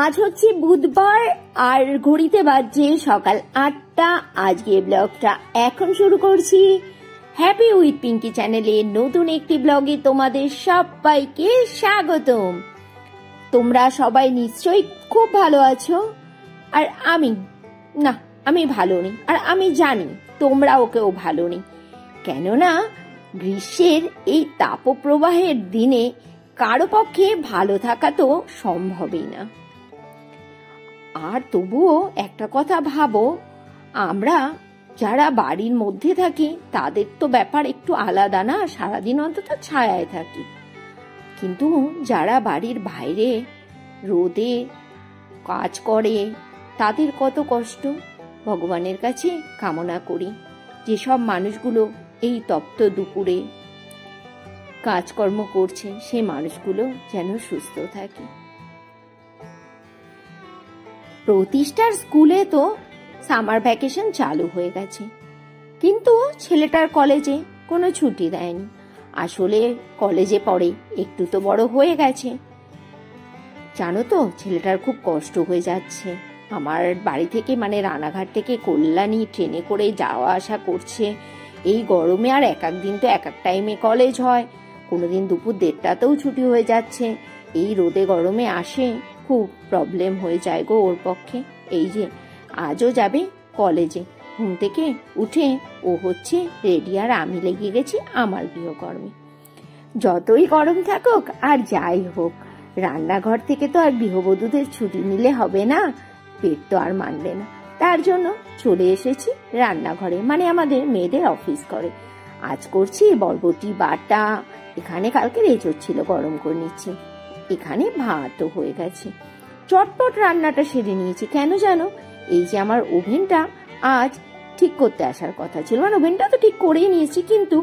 আজ হচ্ছে বুধবার আর ঘড়িতে বাজছে সকাল 8টা। আজকে ব্লগটা এখন শুরু করছি। হ্যাপি উইথ পিঙ্কি চ্যানেলে নতুন একটি ব্লগে তোমাদের সবাইকে স্বাগতম। তোমরা সবাই নিশ্চয়ই খুব ভালো আছো, আর আমি ভালো নেই, আর আমি জানি তোমরাও কেউ ভালো নেই। কেননা গ্রীষ্মের এই তাপপ্রবাহের দিনে কারো পক্ষে ভালো থাকা তো সম্ভবই না। আর তবুও একটা কথা ভাবো, আমরা যারা বাড়ির মধ্যে থাকি তাদের তো ব্যাপার একটু আলাদা না, সারাদিন অন্তত ছায়ায় থাকি। কিন্তু যারা বাড়ির বাইরে রোদে কাজ করে তাদের কত কষ্ট। ভগবানের কাছে কামনা করি যেসব মানুষগুলো এই তপ্ত দুপুরে কাজকর্ম করছে সে মানুষগুলো যেন সুস্থ থাকে। প্রতিষ্ঠার স্কুলে তো সামার ভ্যাকেশন চালু হয়ে গেছে, কিন্তু ছেলেটার কলেজে কোনো ছুটি দেয়নি। আসলে কলেজে পড়ে, একটু তো বড় হয়ে গেছে। জানো তো ছেলেটার খুব কষ্ট হয়ে যাচ্ছে। আমার বাড়ি থেকে রানাঘাট থেকে কল্যাণী ট্রেনে করে যাওয়া আসা করছে এই গরমে। আর এক দিন তো এক টাইমে কলেজ হয়, কোনোদিন দুপুর 1:30তেও ছুটি হয়ে যাচ্ছে। এই রোদে গরমে আসে, খুব প্রবলেম হয়ে যায় গো ওর পক্ষে। এই যে আজও যাবে কলেজে, ঘুম থেকে উঠে ও হচ্ছে রেডি, আর আমি লেগে গেছি আমার গৃহকর্মে। যতই গরম থাকুক আর যাই হোক, রান্নাঘর থেকে তো আর গৃহবধূদের ছুটি নিলে হবে না, পেট তো আর মানবে না। তার জন্য চলে এসেছি রান্নাঘরে, আমাদের মেয়েদের অফিস করে। আজ করছি বরবটি বাটা, এখানে কালকে এঁচোড় ছিল গরম করে নিচ্ছি, এখানে ভাতও হয়ে গেছে। চটপট রান্নাটা সেরে নিয়েছি। কেন জানো, এই যে আমার ওভেনটা আজ ঠিক করতে আসার কথা ছিল, ওভেনটা তো ঠিক করেই নিয়েছি, কিন্তু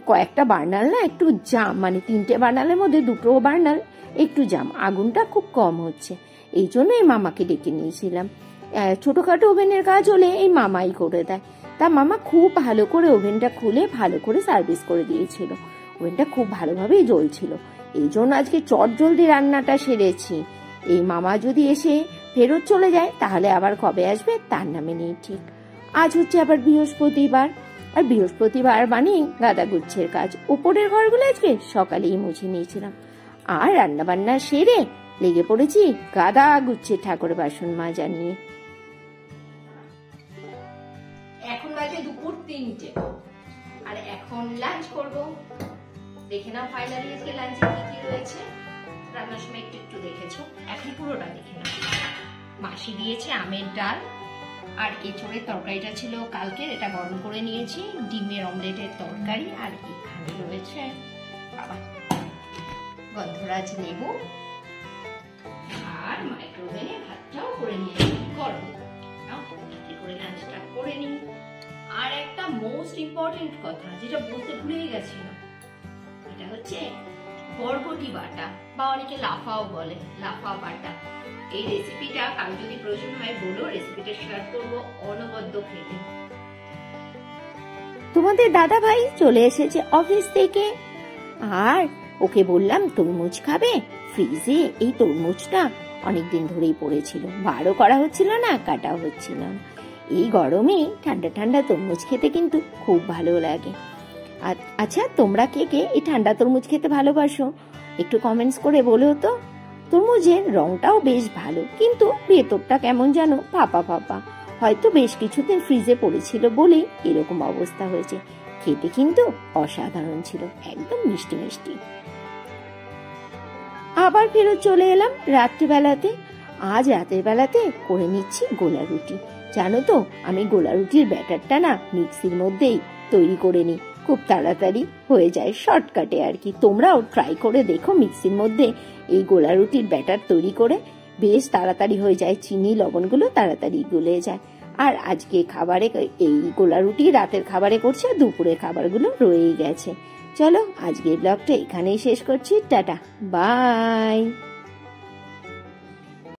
কয়েকটা বার্নাল না একটু জাম, 3টে বার্নালের মধ্যে 2টো বার্নাল একটু জাম, আগুনটা খুব কম হচ্ছে। এই জন্য এই মামাকে ডেকে নিয়েছিলাম। ছোটখাটো ওভেনের কাজ হলে এই মামাই করে দেয়। তা মামা খুব ভালো করে ওভেনটা খুলে ভালো করে সার্ভিস করে দিয়েছিল। ওভেনটা খুব ভালোভাবেই জ্বলছিল। এই জন্য আজকে চট জলদি রান্নাটা সেরেছি। এই মামা যদি এসে ফেরত চলে যায় তাহলে আবার কবে আসবে তার নামে নেই ঠিক। আজ হচ্ছে আবার বৃহস্পতিবার, আর বৃহস্পতিবার গাদা গুচ্ছের কাজ। উপরের ঘরগুলো আজকে সকালেই মুছে নিয়েছিলাম, আর রান্না বান্না সেরে লেগে পড়েছি গাদা গুচ্ছের ঠাকুরের বাসন মাজা নিয়ে। এখন বাজে দুপুর 3টে, আর এখন লাঞ্চ করব। দেখে নাও ফাইনালি আজকে লাঞ্চে কি কি রয়েছে। রান্নার সময় একটু দেখেছো, এখন পুরোটা দেখে নাও। মাসি দিয়েছে আমের ডাল, আর এঁচোড়ের তরকারিটা ছিল কালকের, এটা গরম করে নিয়েছি। ডিমের অমলেটের তরকারি, আর এখানে রয়েছে গন্ধরাজ লেবু, আর মাইক্রোওভেনে ভাতটাও করে নিয়েছি গরম। করে লাঞ্চটা করে নিই। আর একটা মোস্ট ইম্পর্টেন্ট কথা যেটা বলতে ভুলেই গেছিলাম, এটা হচ্ছে বরবটি বাটা, বা অনেকে লাফাও বলে, লাফা বাটা। এই রেসিপিটা কারো যদি প্রয়োজন হয় বলো, রেসিপিটা শেয়ার করবো অনবদ্য খেতে। তোমাদের দাদা ভাই চলে এসেছে অফিস থেকে, আর ওকে বললাম তরমুজ খাবে। ফ্রিজে এই তরমুজটা অনেকদিন ধরেই পড়েছিল, বারও করা হচ্ছিল না, কাটাও হচ্ছিল না। এই গরমে ঠান্ডা ঠান্ডা তরমুজ খেতে কিন্তু খুব ভালো লাগে। আচ্ছা, তোমরা কে কে এই ঠান্ডা তরমুজ খেতে ভালোবাসো একটু কমেন্টস করে বলো তো। তরমুজের রংটাও বেশ ভালো, কিন্তু ভেতরটা কেমন যেন ফাঁপা ফাঁপা, হয়তো বেশ কিছুদিন ফ্রিজে পড়েছিল বলেই এরকম অবস্থা হয়েছে। খেতে কিন্তু অসাধারণ ছিল, একদম মিষ্টি মিষ্টি। আবার ফেরত চলে এলাম রাত্রিবেলাতে। আজ রাতের বেলাতে করে নিচ্ছি গোলা রুটি। জানো তো, আমি গোলা রুটির ব্যাটারটা না মিক্সির মধ্যেই তৈরি করে নিই, খুব তাড়াতাড়ি হয়ে যায়, শর্টকাটে আর কি। তোমরাও ট্রাই করে দেখো, মিক্সির মধ্যে এই গোলা রুটির ব্যাটার তৈরি করে বেশ তাড়াতাড়ি হয়ে যায়, চিনি লবণগুলো তাড়াতাড়ি গলে যায়। আর আজকে খাবারে এই গোলা রুটি রাতের খাবারে করছে, দুপুরের খাবারগুলো রয়েই গেছে। চলো আজকের ব্লগটা এখানেই শেষ করছি, টাটা বাই।